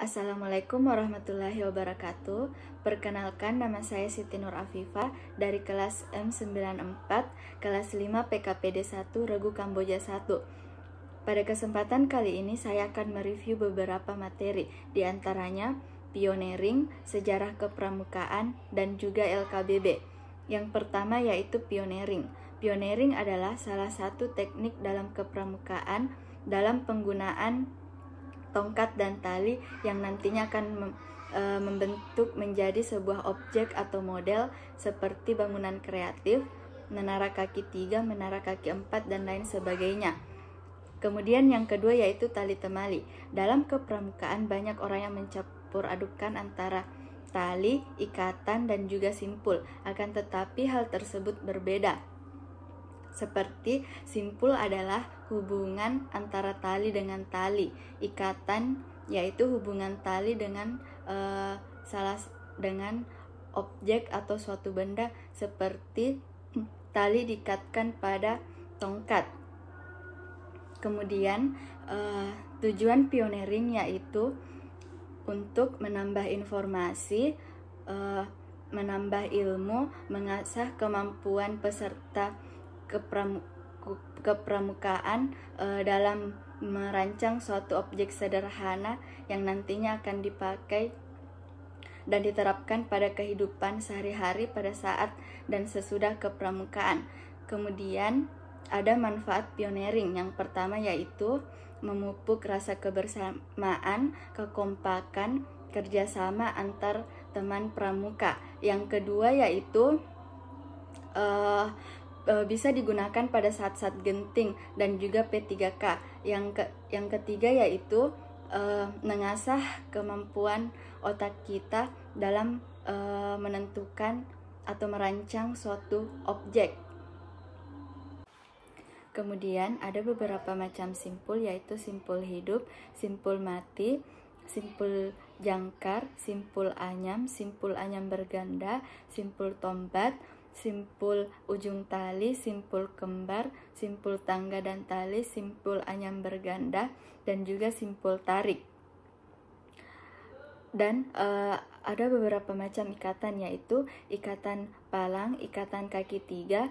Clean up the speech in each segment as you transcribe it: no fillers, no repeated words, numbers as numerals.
Assalamualaikum warahmatullahi wabarakatuh. Perkenalkan, nama saya Siti Nur Afifah dari kelas M94, kelas 5 PKPD 1 Regu Kamboja 1. Pada kesempatan kali ini saya akan mereview beberapa materi, di antaranya pioneering, sejarah kepramukaan, dan juga LKBB. Yang pertama yaitu pioneering. Pioneering adalah salah satu teknik dalam kepramukaan dalam penggunaan tongkat dan tali yang nantinya akan membentuk menjadi sebuah objek atau model seperti bangunan kreatif, menara kaki 3, menara kaki 4, dan lain sebagainya. Kemudian yang kedua yaitu tali temali. Dalam kepramukaan banyak orang yang mencampur adukan antara tali, ikatan, dan juga simpul. Akan tetapi hal tersebut berbeda. Seperti simpul adalah hubungan antara tali dengan tali, ikatan yaitu hubungan tali dengan dengan objek atau suatu benda, seperti tali diikatkan pada tongkat. Kemudian tujuan pioneering yaitu untuk menambah informasi, menambah ilmu, mengasah kemampuan peserta kepramukaan dalam merancang suatu objek sederhana yang nantinya akan dipakai dan diterapkan pada kehidupan sehari-hari pada saat dan sesudah kepramukaan. Kemudian ada manfaat pioneering. Yang pertama yaitu memupuk rasa kebersamaan, kekompakan, kerjasama antar teman pramuka. Yang kedua yaitu bisa digunakan pada saat-saat genting dan juga P3K. Yang ketiga yaitu mengasah kemampuan otak kita dalam menentukan atau merancang suatu objek. Kemudian ada beberapa macam simpul, yaitu simpul hidup, simpul mati, simpul jangkar, simpul anyam berganda, simpul tombat, simpul ujung tali, simpul kembar, simpul tangga dan tali, simpul anyam berganda, dan juga simpul tarik. Dan ada beberapa macam ikatan, yaitu ikatan palang, ikatan kaki 3,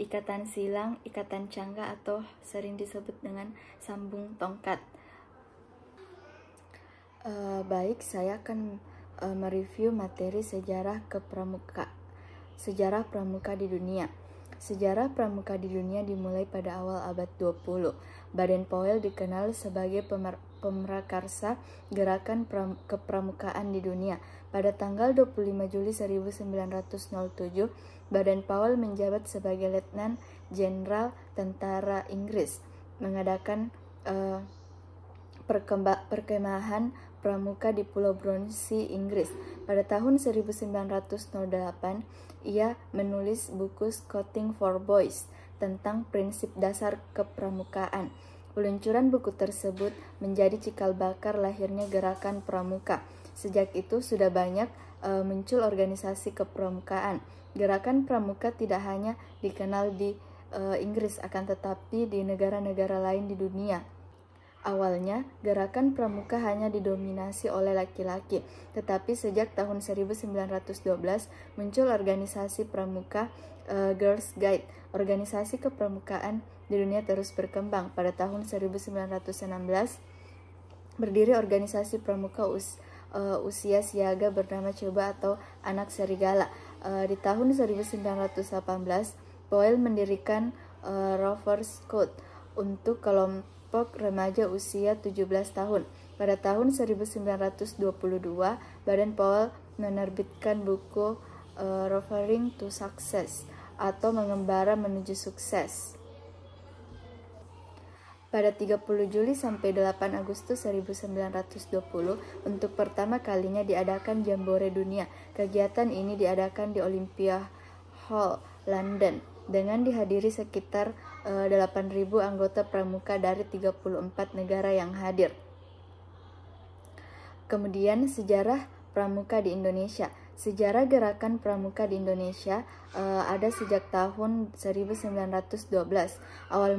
ikatan silang, ikatan cangga atau sering disebut dengan sambung tongkat. Baik, saya akan mereview materi sejarah pramuka di dunia. Sejarah pramuka di dunia dimulai pada awal abad 20. Baden-Powell dikenal sebagai pemrakarsa gerakan kepramukaan di dunia. Pada tanggal 25 Juli 1907, Baden-Powell menjabat sebagai Letnan Jenderal Tentara Inggris, mengadakan perkemahan pramuka di Pulau Bronsea, Inggris. Pada tahun 1908, ia menulis buku Scouting for Boys tentang prinsip dasar kepramukaan. Peluncuran buku tersebut menjadi cikal bakal lahirnya gerakan pramuka. Sejak itu sudah banyak muncul organisasi kepramukaan. Gerakan pramuka tidak hanya dikenal di Inggris, akan tetapi di negara-negara lain di dunia. Awalnya, gerakan pramuka hanya didominasi oleh laki-laki, tetapi sejak tahun 1912 muncul organisasi pramuka Girls Guide. Organisasi kepramukaan di dunia terus berkembang. Pada tahun 1916, berdiri organisasi pramuka usia siaga bernama Coba atau Anak Serigala. Di tahun 1918, Powell mendirikan Rover Scout untuk kelompok remaja usia 17 tahun. Pada tahun 1922, Baden-Powell menerbitkan buku Rovering to Success atau Mengembara Menuju Sukses. Pada 30 Juli sampai 8 Agustus 1920, untuk pertama kalinya diadakan Jambore Dunia. Kegiatan ini diadakan di Olympia Hall, London, dengan dihadiri sekitar 8.000 anggota pramuka dari 34 negara yang hadir. Kemudian sejarah pramuka di Indonesia. Sejarah gerakan pramuka di Indonesia ada sejak tahun 1912. Awal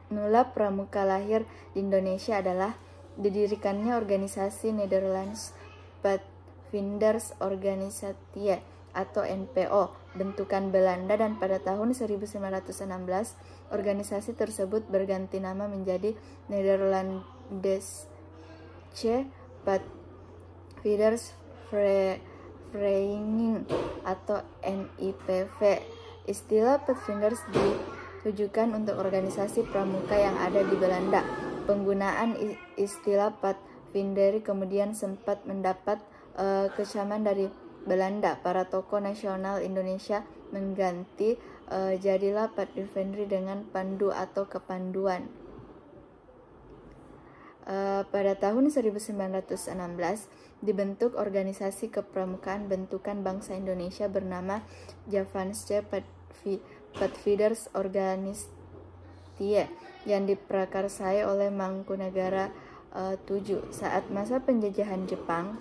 mula pramuka lahir di Indonesia adalah Didirikannya organisasi Netherlands Pathfinders Organisatie atau NPO, bentukan Belanda, dan pada tahun 1916 organisasi tersebut berganti nama menjadi Nederlandse Pathfinders Vereniging atau NIPV. Istilah Pathfinders ditujukan untuk organisasi pramuka yang ada di Belanda. Penggunaan istilah Pathfinder kemudian sempat mendapat kecaman dari Belanda. Para tokoh nasional Indonesia mengganti jadilah Pathfinder dengan pandu atau kepanduan. Pada tahun 1916 dibentuk organisasi kepramukaan bentukan bangsa Indonesia bernama Javaanse Pathfinders Organisatie yang diprakarsai oleh Mangkunagara VII. Saat masa penjajahan Jepang,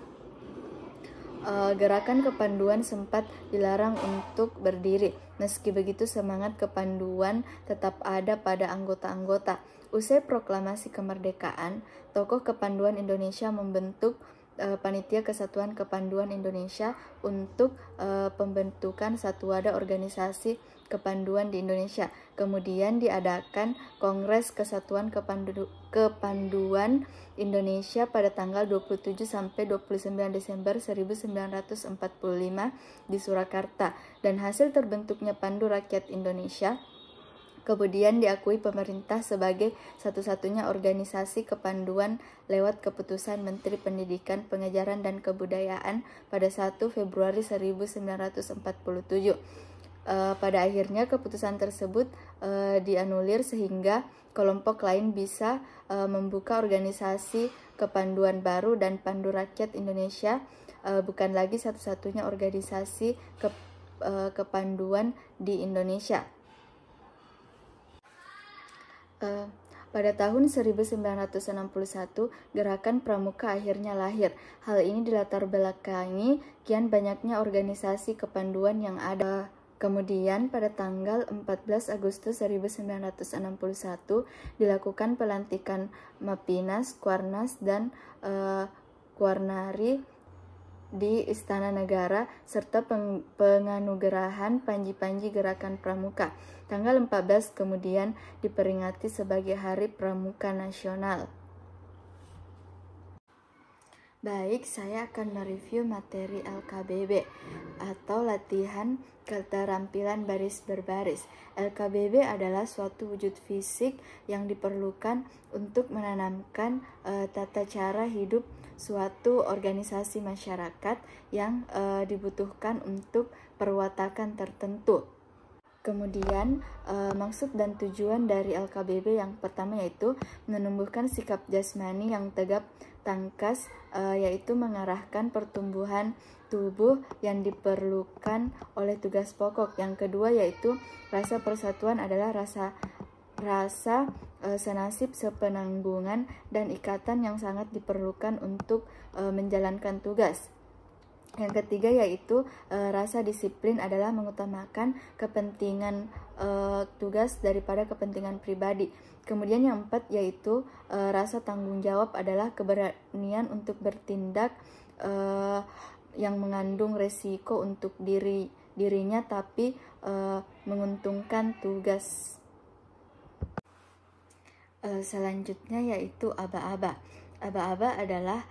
gerakan kepanduan sempat dilarang untuk berdiri. Meski begitu, semangat kepanduan tetap ada pada anggota-anggota. Usai proklamasi kemerdekaan, tokoh kepanduan Indonesia membentuk Panitia Kesatuan Kepanduan Indonesia untuk pembentukan satu wadah organisasi kepanduan di Indonesia. Kemudian diadakan Kongres Kesatuan Kepanduan Indonesia pada tanggal 27 sampai 29 Desember 1945 di Surakarta, dan hasil terbentuknya Pandu Rakyat Indonesia kemudian diakui pemerintah sebagai satu-satunya organisasi kepanduan lewat keputusan Menteri Pendidikan, Pengajaran, dan Kebudayaan pada 1 Februari 1947. Pada akhirnya keputusan tersebut dianulir sehingga kelompok lain bisa membuka organisasi kepanduan baru, dan Pandu Rakyat Indonesia bukan lagi satu-satunya organisasi kepanduan di Indonesia. Pada tahun 1961, Gerakan Pramuka akhirnya lahir. Hal ini dilatar belakangi kian banyaknya organisasi kepanduan yang ada. Kemudian pada tanggal 14 Agustus 1961 dilakukan pelantikan Mapinas, Kuarnas, dan Kuarnari di Istana Negara serta penganugerahan Panji-Panji Gerakan Pramuka. Tanggal 14 kemudian diperingati sebagai Hari Pramuka Nasional. Baik, saya akan mereview materi LKBB atau latihan keterampilan baris berbaris. LKBB adalah suatu wujud fisik yang diperlukan untuk menanamkan tata cara hidup suatu organisasi masyarakat yang dibutuhkan untuk perwatakan tertentu. Kemudian maksud dan tujuan dari LKBB yang pertama yaitu menumbuhkan sikap jasmani yang tegap tangkas, yaitu mengarahkan pertumbuhan tubuh yang diperlukan oleh tugas pokok. Yang kedua yaitu rasa persatuan adalah rasa senasib, sepenanggungan, dan ikatan yang sangat diperlukan untuk menjalankan tugas. Yang ketiga yaitu rasa disiplin adalah mengutamakan kepentingan tugas daripada kepentingan pribadi. Kemudian yang empat yaitu rasa tanggung jawab adalah keberanian untuk bertindak yang mengandung resiko untuk dirinya tapi menguntungkan tugas. Selanjutnya yaitu aba-aba. Aba-aba adalah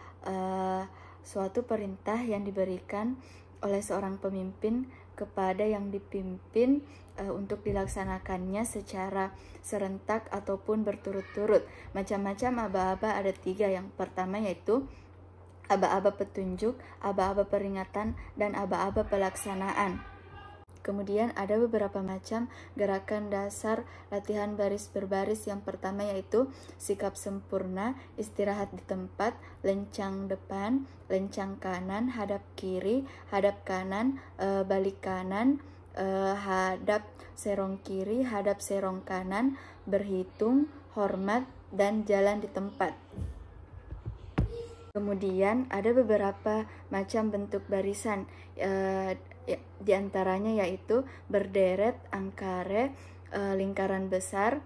suatu perintah yang diberikan oleh seorang pemimpin kepada yang dipimpin untuk dilaksanakannya secara serentak ataupun berturut-turut. Macam-macam aba-aba ada 3. Yang pertama yaitu aba-aba petunjuk, aba-aba peringatan, dan aba-aba pelaksanaan. Kemudian ada beberapa macam gerakan dasar latihan baris berbaris. Yang pertama yaitu sikap sempurna, istirahat di tempat, lencang depan, lencang kanan, hadap kiri, hadap kanan, balik kanan, hadap serong kiri, hadap serong kanan, berhitung, hormat, dan jalan di tempat. Kemudian ada beberapa macam bentuk barisan, di antaranya yaitu berderet, angkare, lingkaran besar,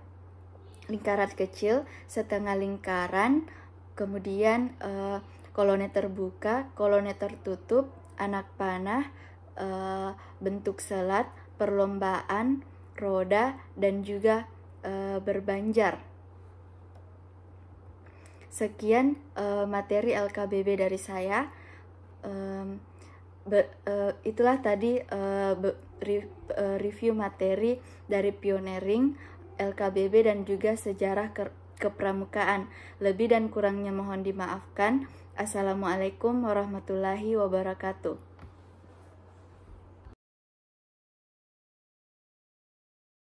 lingkaran kecil, setengah lingkaran, kemudian kolonel terbuka, kolonel tertutup, anak panah, bentuk selat, perlombaan, roda, dan juga berbanjar. Sekian materi LKBB dari saya. Itulah tadi review materi dari pioneering, LKBB, dan juga sejarah kepramukaan. Lebih dan kurangnya mohon dimaafkan. Assalamualaikum warahmatullahi wabarakatuh.